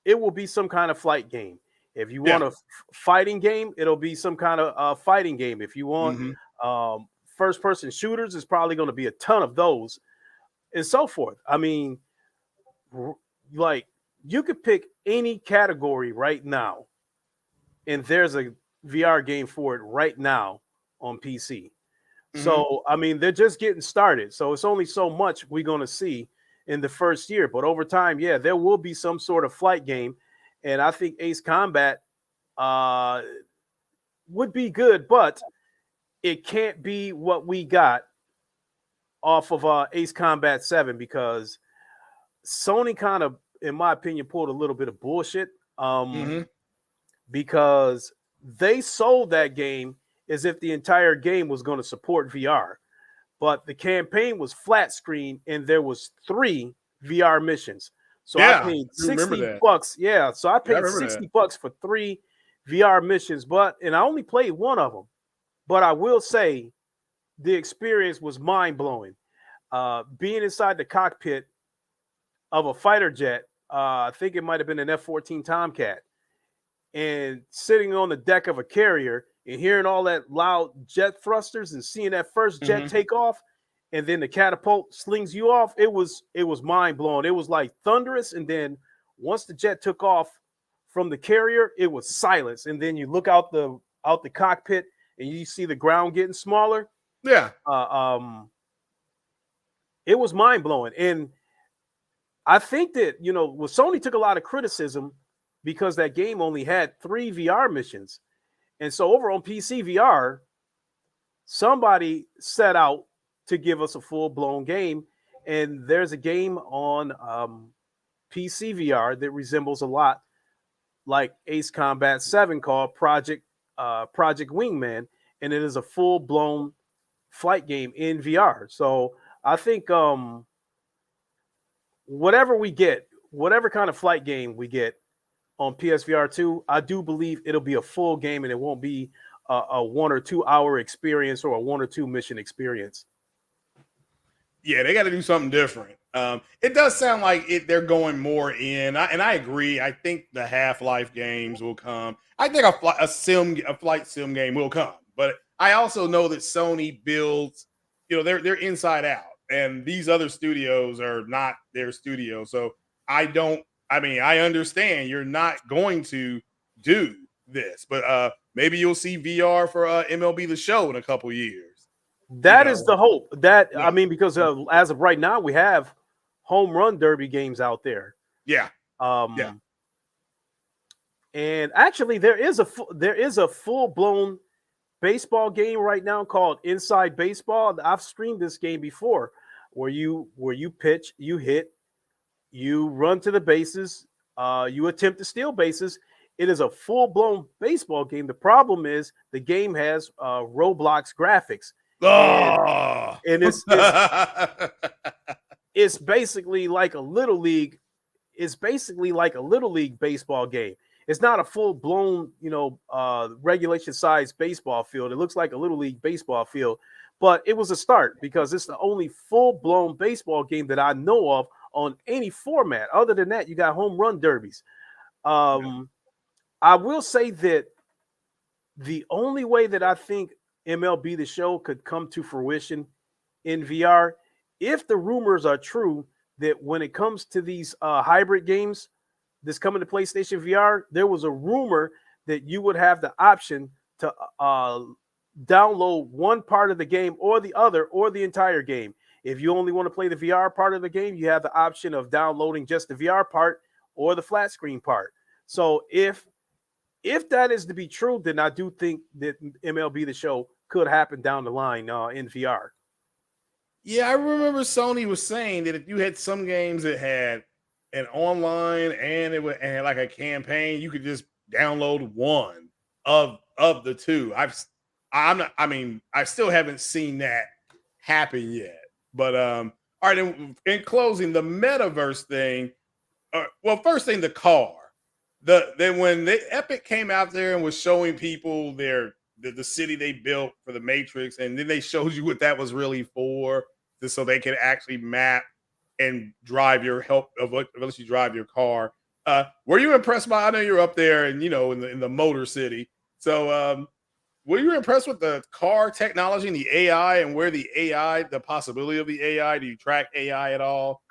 it will be some kind of flight game. If you Yeah. want a fighting game, it'll be some kind of fighting game. If you want first person shooters, it's probably going to be a ton of those and so forth. I mean, like you could pick any category right now, and there's a VR game for it right now on PC. So, I mean, they're just getting started. So it's only so much we're going to see in the first year. But over time, yeah, there will be some sort of flight game. And I think Ace Combat would be good, but it can't be what we got off of Ace Combat 7 because Sony kind of, in my opinion, pulled a little bit of bullshit because they sold that game as if the entire game was going to support VR. But the campaign was flat screen and there was 3 VR missions. So I paid $60. Yeah, so I paid $60 for 3 VR missions, and I only played one of them. But I will say the experience was mind-blowing. Being inside the cockpit of a fighter jet, I think it might have been an F-14 Tomcat, and sitting on the deck of a carrier and hearing all that loud jet thrusters and seeing that first jet take off, and then the catapult slings you off, it was mind-blowing. It was like thunderous, and then once the jet took off from the carrier, it was silence. And then you look out the cockpit and you see the ground getting smaller. Yeah. It was mind-blowing. And I think that, Sony took a lot of criticism because that game only had 3 VR missions. And so over on PC VR, somebody set out to give us a full-blown game. And there's a game on PC VR that resembles a lot like Ace Combat 7 called Project Wingman. And it is a full-blown flight game in VR. So I think whatever kind of flight game we get on PSVR 2, I do believe it'll be a full game and it won't be a 1 or 2 hour experience or a 1 or 2 mission experience. Yeah, they got to do something different. It does sound like they're going more in, and I agree. I think the Half-Life games will come. I think a flight sim game will come, but I also know that Sony builds, they're inside out, and these other studios are not their studio. So I understand you're not going to do this, but maybe you'll see VR for MLB The Show in a couple years. That is the hope. Because as of right now, we have home run derby games out there. Yeah. And actually, there is a full blown baseball game right now called Inside Baseball. I've streamed this game before, where you pitch, you hit, you run to the bases, you attempt to steal bases. It is a full blown baseball game. The problem is the game has Roblox graphics. And it's basically like a little league. It's basically like a little league baseball game. It's not a full blown, regulation size baseball field. It looks like a little league baseball field, but it was a start because it's the only full blown baseball game that I know of on any format. Other than that, you got home run derbies. I will say that the only way that I think MLB The Show could come to fruition in VR, if the rumors are true that when it comes to these hybrid games that's coming to PlayStation VR, there was a rumor that you would have the option to download one part of the game or the other or the entire game. If you only want to play the VR part of the game, you have the option of downloading just the VR part or the flat screen part. So if that is to be true, then I do think that MLB The Show could happen down the line in VR. Yeah, I remember Sony was saying that if you had some games that had an online and had like a campaign, you could just download one of the two. I still haven't seen that happen yet. But all right, in closing, the metaverse thing. First thing, the car. Then when Epic came out there and was showing people the city they built for the Matrix, and then they showed you what that was really for, so they could actually map and drive your car. Were you impressed by? I know you're up there, and in the Motor City. So, were you impressed with the car technology and the AI, and where the possibility of the AI? Do you track AI at all?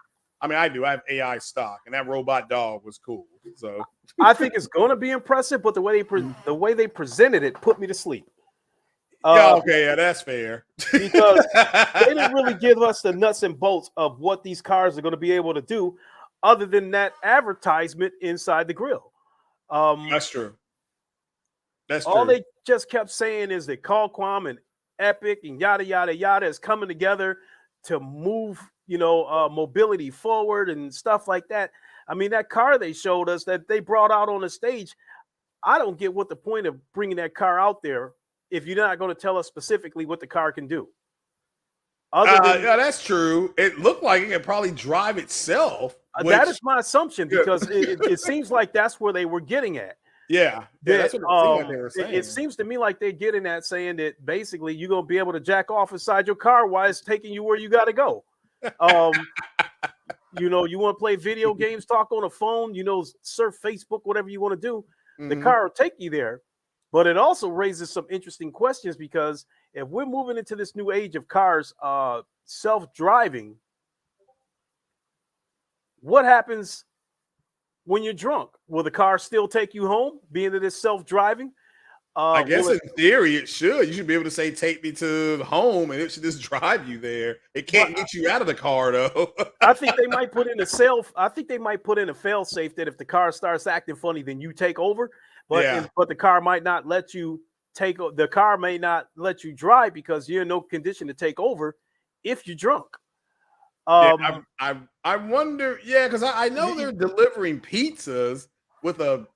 I mean, I do. I have AI stock, and that robot dog was cool. So I think it's going to be impressive, but the way they presented it put me to sleep. yeah, okay, yeah, that's fair. Because they didn't really give us the nuts and bolts of what these cars are going to be able to do, other than that advertisement inside the grill. That's true. That's All true. they just kept saying is that Qualcomm and Epic and yada yada yada is coming together to move, mobility forward and stuff like that. I mean, that car they showed us that they brought out on the stage, I don't get what the point of bringing that car out there if you're not going to tell us specifically what the car can do. Yeah, that's true. It looked like it could probably drive itself. That is my assumption, because it seems like that's where they were getting at. Yeah, that's what it seemed like they were saying. It seems to me like they're getting at saying that basically you're gonna be able to jack off inside your car while it's taking you where you got to go. You want to play video games, talk on a phone, surf Facebook, whatever you want to do. The car will take you there. But it also raises some interesting questions, because if we're moving into this new age of cars, self-driving, what happens when you're drunk? Will the car still take you home, being that it's self-driving? I guess in theory it should. You should be able to say, "Take me to home," and it should just drive you there. It can't get you out of the car, though. I think they might put in a fail-safe that if the car starts acting funny, then you take over. But the car might not let you the car may not let you drive, because you're in no condition to take over if you're drunk. I wonder. Yeah, because I know they're delivering pizzas with an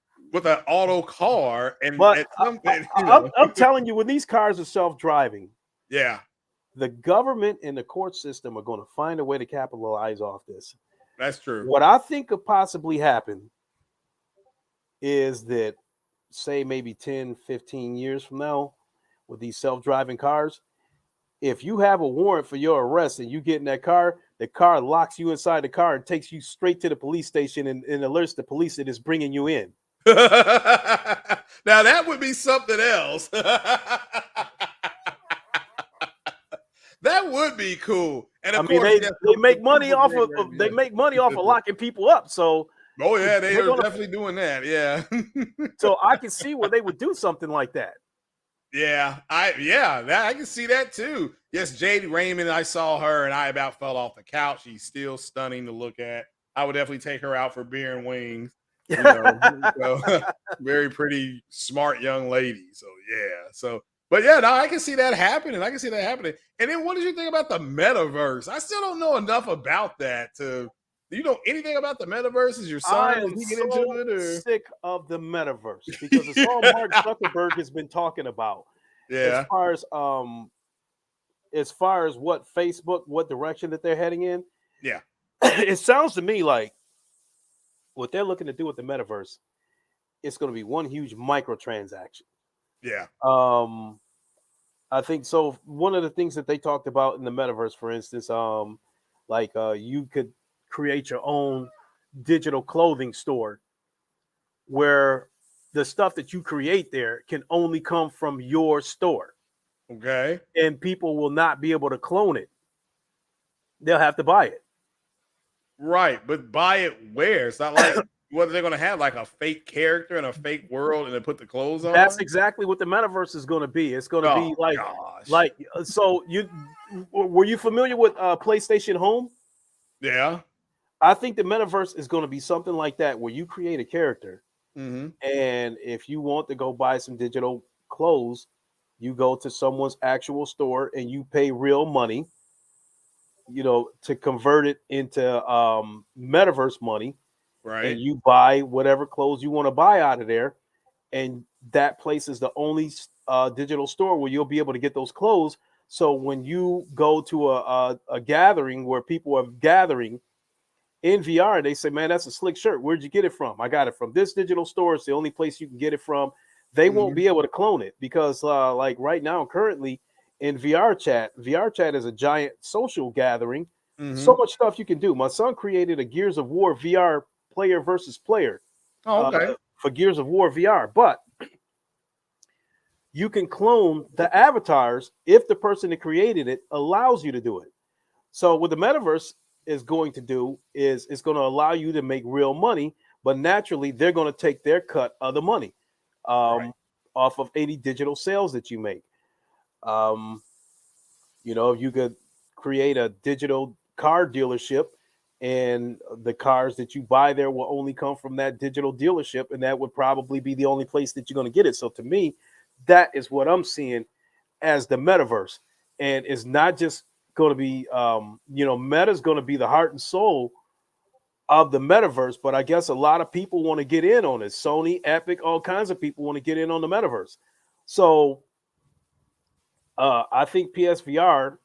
auto car, and I'm telling you, when these cars are self-driving, yeah, the government and the court system are going to find a way to capitalize off this. That's true. What I think could possibly happen is that, say maybe 10, 15 years from now, with these self-driving cars, if you have a warrant for your arrest and you get in that car, the car locks you inside the car and takes you straight to the police station and alerts the police that it's bringing you in. Now that would be something else. That would be cool. And of course, they make money off of locking people up. So oh yeah, they are definitely doing that. Yeah. So I can see where they would do something like that. Yeah, I can see that too. Yes, Jade Raymond, I saw her and I about fell off the couch. She's still stunning to look at. I would definitely take her out for beer and wings. Very pretty, smart young lady. So yeah. But yeah, no, I can see that happening. And then what did you think about the metaverse? I still don't know enough about that. Do you know anything about the metaverse? Is your son? I am sick of the metaverse, because it's all Mark Zuckerberg has been talking about. Yeah. As far as what direction that they're heading in. Yeah. It sounds to me like what they're looking to do with the metaverse, it's going to be one huge microtransaction. Yeah. I think so. One of the things that they talked about in the metaverse, for instance, you could create your own digital clothing store where the stuff that you create there can only come from your store. Okay. And people will not be able to clone it. They'll have to buy it. Right. But buy it where? It's not like what they're going to have, like a fake character in a fake world and then put the clothes on. That's exactly what the metaverse is going to be. It's going to be like, so were you familiar with PlayStation Home? Yeah. I think the metaverse is going to be something like that, where you create a character, and if you want to go buy some digital clothes, you go to someone's actual store and you pay real money, to convert it into metaverse money, right? And you buy whatever clothes you want to buy out of there, and that place is the only digital store where you'll be able to get those clothes. So when you go to a gathering where people are gathering in VR, they say, "Man, that's a slick shirt. Where'd you get it from?" "I got it from this digital store. It's the only place you can get it from." They won't be able to clone it, because like right now, currently in VR chat is a giant social gathering. So much stuff you can do. My son created a Gears of War VR player versus player Oh, okay. for Gears of War VR, but you can clone the avatars if the person that created it allows you to do it. So what the metaverse is going to do is it's going to allow you to make real money, but naturally they're going to take their cut of the money Right. off of any digital sales that you make. Um, if you could create a digital car dealership and the cars that you buy there will only come from that digital dealership, and that would probably be the only place that you're going to get it. So to me, that is what I'm seeing as the metaverse. And it's not just going to be, Meta is going to be the heart and soul of the metaverse, but I guess a lot of people want to get in on it. Sony, Epic, all kinds of people want to get in on the metaverse. So I think PSVR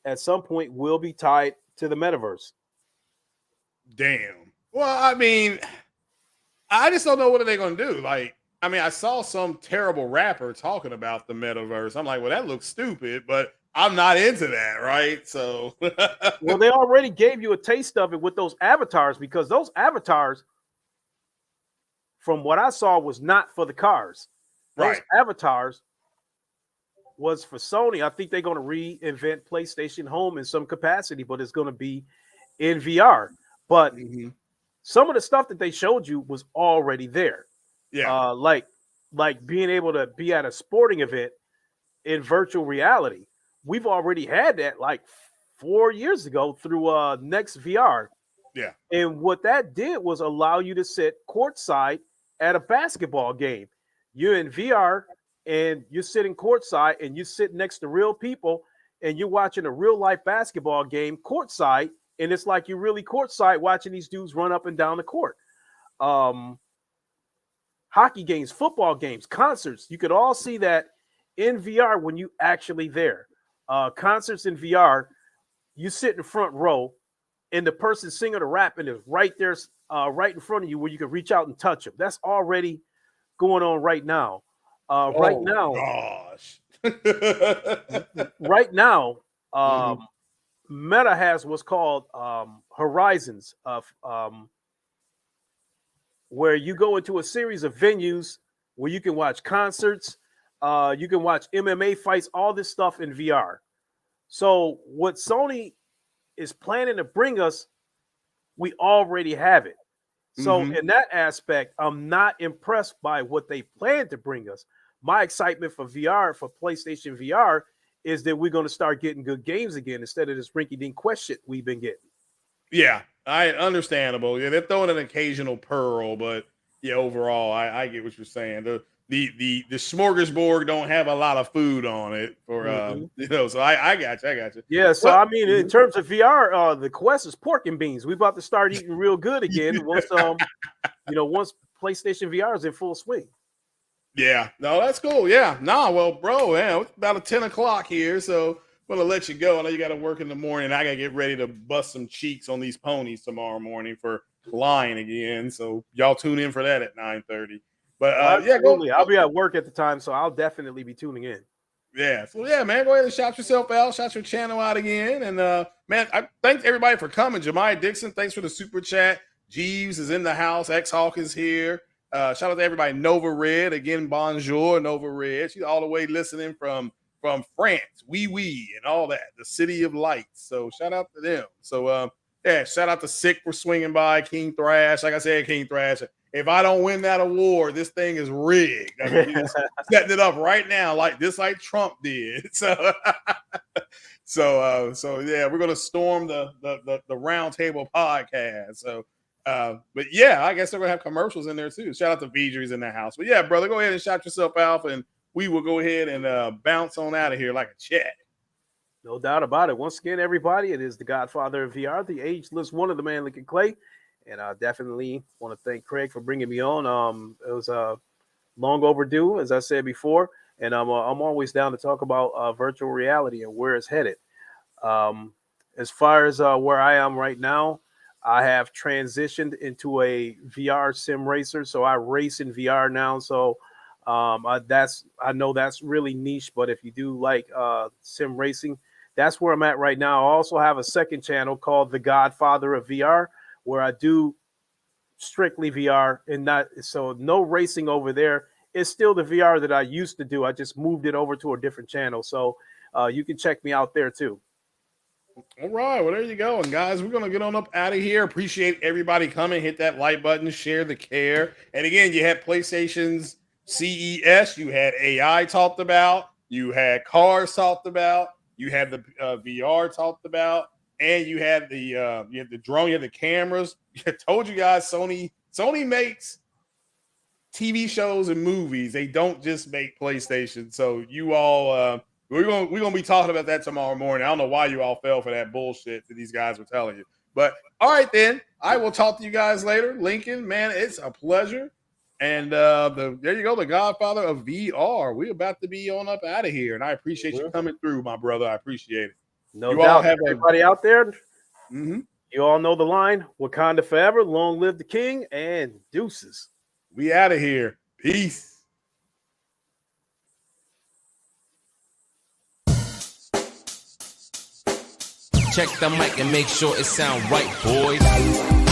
at some point will be tied to the metaverse. Damn. Well, I mean, I just don't know what are they going to do. Like, I mean, I saw some terrible rapper talking about the metaverse. I'm like, well, that looks stupid, but I'm not into that, right? So, Well, they already gave you a taste of it with those avatars, because those avatars, from what I saw, was not for the cars. Those right. avatars was for Sony. I think they're going to reinvent PlayStation Home in some capacity, but it's going to be in VR. But some of the stuff that they showed you was already there. Yeah. Like being able to be at a sporting event in virtual reality. We've already had that like 4 years ago through Next VR. Yeah. And what that did was allow you to sit courtside at a basketball game. You're in VR and you're sitting courtside and you sit next to real people and you're watching a real life basketball game courtside. And it's like you're really courtside watching these dudes run up and down the court. Hockey games, football games, concerts. You could all see that in VR when you actually there. Concerts in VR, you sit in the front row and the person singing or rapping is right there, right in front of you where you can reach out and touch them. That's already going on right now. Right now, gosh. right now, Meta has what's called Horizons of where you go into a series of venues where you can watch concerts, you can watch MMA fights, all this stuff in VR. So what Sony is planning to bring us, we already have it. So in that aspect, I'm not impressed by what they plan to bring us. My excitement for VR, for PlayStation VR, is that we're going to start getting good games again instead of this rinky-dink shit we've been getting. Yeah, understandable. Yeah, they're throwing an occasional pearl, but yeah, overall, I get what you're saying. The smorgasbord don't have a lot of food on it for so I got you. Yeah, so Well, I mean, in terms of VR, the Quest is pork and beans. We about to start eating real good again once once PlayStation VR is in full swing. Yeah, no, that's cool. Yeah, nah, well, bro, man, it's about 10 o'clock here, so I'm gonna let you go. I know you got to work in the morning. I gotta get ready to bust some cheeks on these ponies tomorrow morning for flying again. So y'all tune in for that at 9:30. But yeah, absolutely. I'll be at work at the time, so I'll definitely be tuning in. Yeah, so yeah, man, go ahead and shout yourself out, shout your channel out again, and man, I thank everybody for coming. Jemiah Dixon, thanks for the super chat. Jeeves is in the house. X Hawk is here. Shout out to everybody. Nova Red again. Bonjour, Nova Red. She's all the way listening from France. Oui, and all that. The city of lights. So shout out to them. So yeah, shout out to Sick for swinging by. King Thrash. Like I said, King Thrash. If I don't win that award, this thing is rigged. I mean, you're just setting it up right now, like Trump did. So yeah, we're gonna storm the round table podcast. So but yeah, I guess they're gonna have commercials in there too. Shout out to Vidri's in the house. But yeah, brother, go ahead and shout yourself out, and we will go ahead and bounce on out of here like a check. No doubt about it. Once again, everybody, it is the Godfather of VR, the ageless one of the man looking Klay. And I definitely want to thank Craig for bringing me on. It was long overdue, as I said before, and I'm always down to talk about virtual reality and where it's headed. As far as where I am right now, I have transitioned into a VR sim racer, so I race in VR now. So I know that's really niche, but if you do like sim racing, that's where I'm at right now. I also have a second channel called The Godfather of VR, where I do strictly VR and not so no racing over there. It's still the VR that I used to do. I just moved it over to a different channel. So you can check me out there too. All right, well, there you go. And guys, we're gonna get on up out of here. Appreciate everybody coming. Hit that like button, share the care. And again, you had PlayStation's CES, you had AI talked about, you had cars talked about, you had the VR talked about, and you had the drone, you had the cameras. I told you guys, Sony makes TV shows and movies. They don't just make PlayStation. So you all, we're gonna be talking about that tomorrow morning. I don't know why you all fell for that bullshit that these guys were telling you. But all right, then I will talk to you guys later. Lincoln, man, it's a pleasure. And there you go, the Godfather of VR. We're about to be on up out of here, and I appreciate you coming through, my brother. I appreciate it. No you doubt. All have everybody out there. Mm-hmm. You all know the line. Wakanda forever, long live the king, and deuces. We out of here. Peace. Check the mic and make sure it sound right, boys.